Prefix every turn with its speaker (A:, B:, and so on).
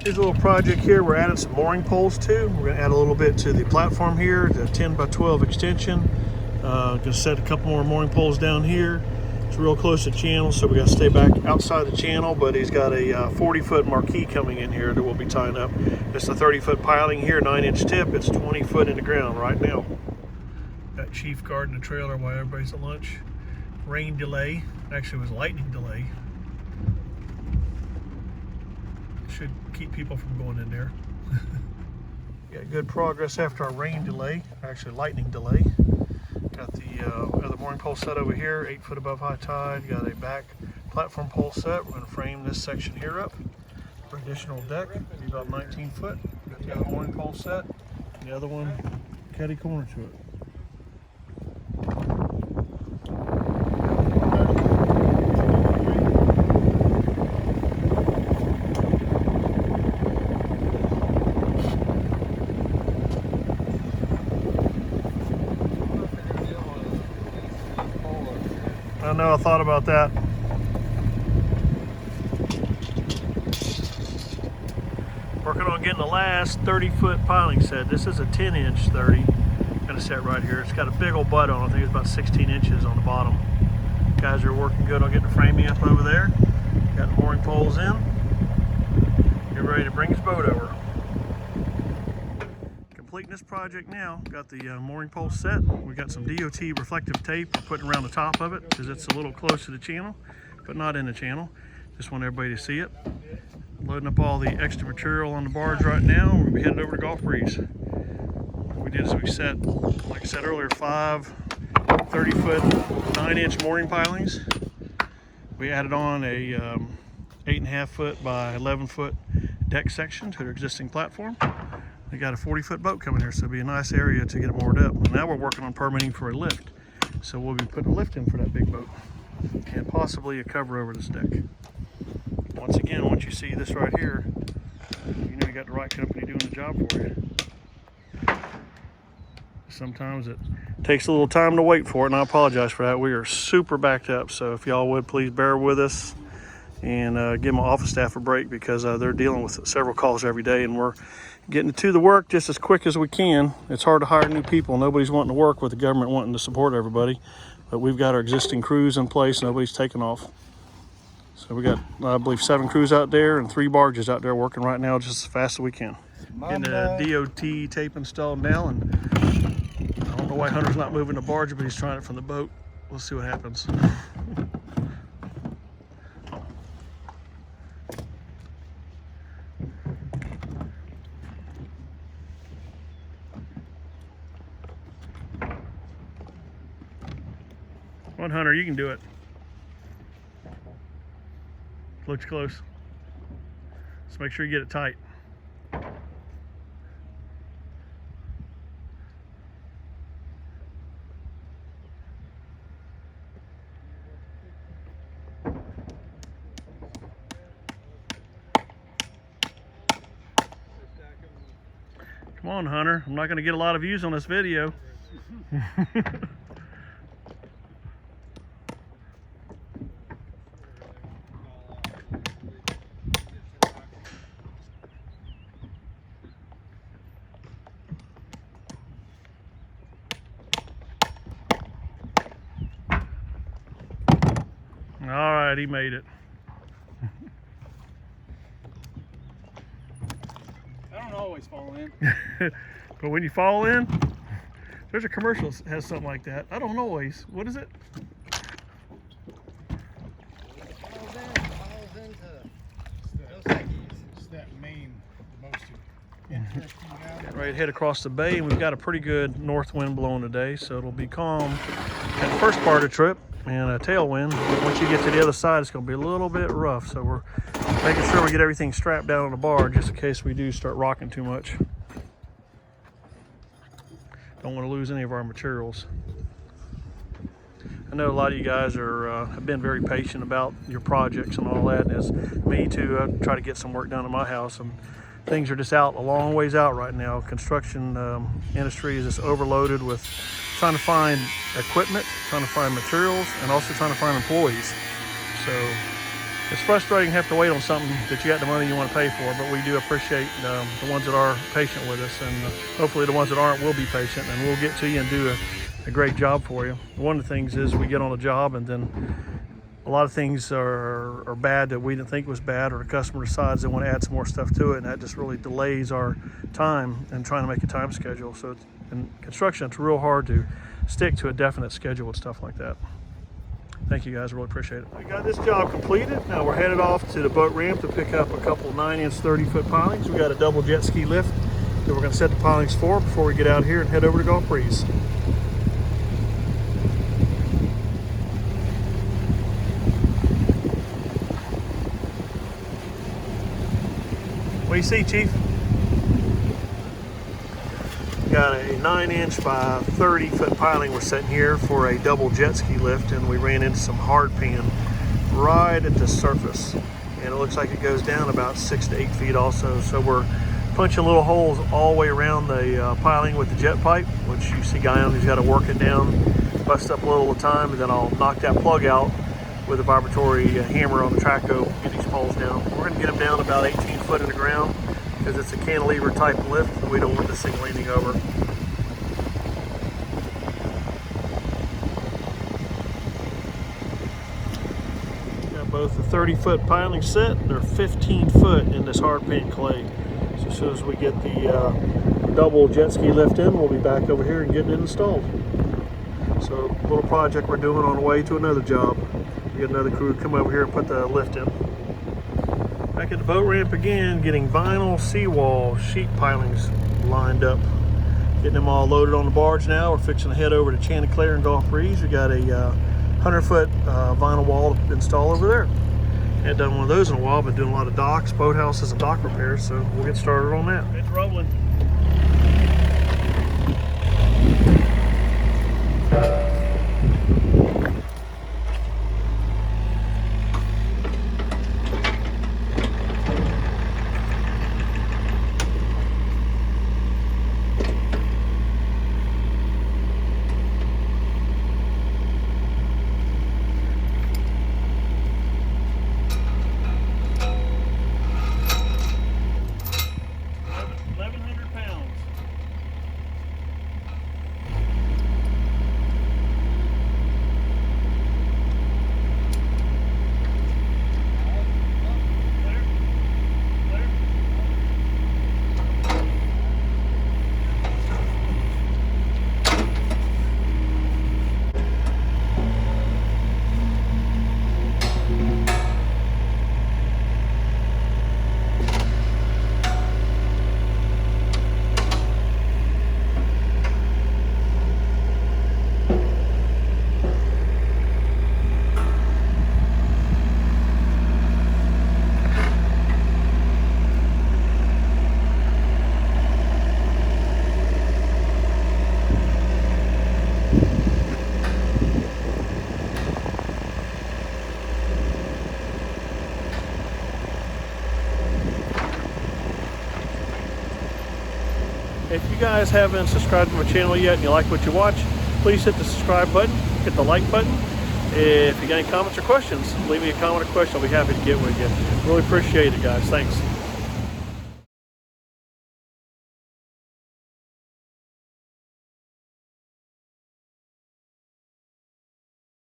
A: Here's a little project here. We're adding some mooring poles too. We're going to add a little bit to the platform here, the 10 by 12 extension. Going to set a couple more mooring poles down here. It's real close to the channel, so we got to stay back outside the channel, but he's got a 40-foot marquee coming in here that we'll be tying up. It's a 30-foot piling here, 9-inch tip. It's 20 foot in the ground right now. Got Chief guarding the trailer while everybody's at lunch. Rain delay. Actually, it was lightning delay. Should keep people from going in there. Got good progress after our rain delay, actually lightning delay. Got the other mooring pole set over here, 8 foot above high tide. Got a back platform pole set. We're going to frame this section here up for additional deck. Be about 19 foot. Got the other mooring pole set. The other one, catty corner to it. I know, I thought about that. Working on getting the last 30-foot piling set. This is a 10-inch 30. Gonna set right here. It's got a big old butt on it. I think it's about 16 inches on the bottom. Guys are working good on getting the framing up over there. Got the mooring poles in. Get ready to bring his boat over. Completing this project now. Got the mooring pole set. We got some DOT reflective tape we're putting around the top of it because it's a little close to the channel, but not in the channel. Just want everybody to see it. Loading up all the extra material on the barge right now. We're gonna be headed over to Gulf Breeze. What we did is we set, like I said earlier, 5 30-foot 9-inch mooring pilings. We added on a 8.5 foot by 11 foot deck section to their existing platform. We got a 40-foot boat coming here, so it'll be a nice area to get it moored up. And now we're working on permitting for a lift. So we'll be putting a lift in for that big boat and possibly a cover over this deck. Once again, once you see this right here, you know you got the right company doing the job for you. Sometimes it takes a little time to wait for it, and I apologize for that. We are super backed up, so if y'all would please bear with us and give my office staff a break because they're dealing with several calls every day, and we're getting to the work just as quick as we can. It's hard to hire new people. Nobody's wanting to work with the government wanting to support everybody, but we've got our existing crews in place. Nobody's taking off. So we got, I believe, 7 crews out there and 3 barges out there working right now just as fast as we can. Getting the DOT tape installed now, and I don't know why Hunter's not moving the barge, but he's trying it from the boat. We'll see what happens. Come on, Hunter, you can do it. Looks close. Just make sure you get it tight. Come on, Hunter. I'm not going to get a lot of views on this video. All right, he made it.
B: I don't always fall in.
A: But when you fall in, there's a commercial that has something like that. I don't always. What is it?
B: It's that main, the most interesting down.
A: Getting ready to head across the bay, and we've got a pretty good north wind blowing today, so it'll be calm at the first part of the trip and a tailwind. But once you get to the other side, it's going to be a little bit rough, so we're making sure we get everything strapped down on the barge just in case we do start rocking too much. Don't want to lose any of our materials. I know a lot of you guys are have been very patient about your projects and all that, and as me too, I try to get some work done in my house, and things are just out a long ways out right now. Construction industry is just overloaded with trying to find equipment, trying to find materials, and also trying to find employees. So it's frustrating to have to wait on something that you got the money you want to pay for, but we do appreciate the ones that are patient with us, and hopefully the ones that aren't will be patient, and we'll get to you and do a great job for you. One of the things is we get on a job and then a lot of things are bad that we didn't think was bad, or the customer decides they want to add some more stuff to it, and that just really delays our time and trying to make a time schedule. So in construction, it's real hard to stick to a definite schedule with stuff like that. Thank you guys, really appreciate it. We got this job completed. Now we're headed off to the boat ramp to pick up a couple 9-inch 30-foot pilings. We got a double jet ski lift that we're going to set the pilings for before we get out here and head over to Gulf Breeze. What do you see, Chief? Got a 9-inch by 30-foot piling we're setting here for a double jet ski lift, and we ran into some hard pan right at the surface, and it looks like it goes down about 6 to 8 feet also. So we're punching little holes all the way around the piling with the jet pipe, which you see Guy on, he's got to work it down, bust up a little at a time, and then I'll knock that plug out with a vibratory hammer on the traco, get these poles down. We're going to get them down about 18 foot in the ground because it's a cantilever type lift and we don't want this thing leaning over. Got both the 30-foot piling set, they're 15 foot in this hard pan clay. So as soon as we get the double jet ski lift in, we'll be back over here and getting it installed. So a little project we're doing on the way to another job. We get another crew to come over here and put the lift in. Back at the boat ramp again, getting vinyl seawall sheet pilings lined up. Getting them all loaded on the barge now. We're fixing to head over to Chanticleer and Gulf Breeze. We got a 100-foot vinyl wall to install over there. Hadn't done one of those in a while, but doing a lot of docks, boathouses, and dock repairs, so we'll get started on that. It's rolling. If you guys haven't subscribed to my channel yet and you like what you watch, please hit the subscribe button, hit the like button. If you got any comments or questions, leave me a comment or question. I'll be happy to get with you. Really appreciate it, guys. Thanks.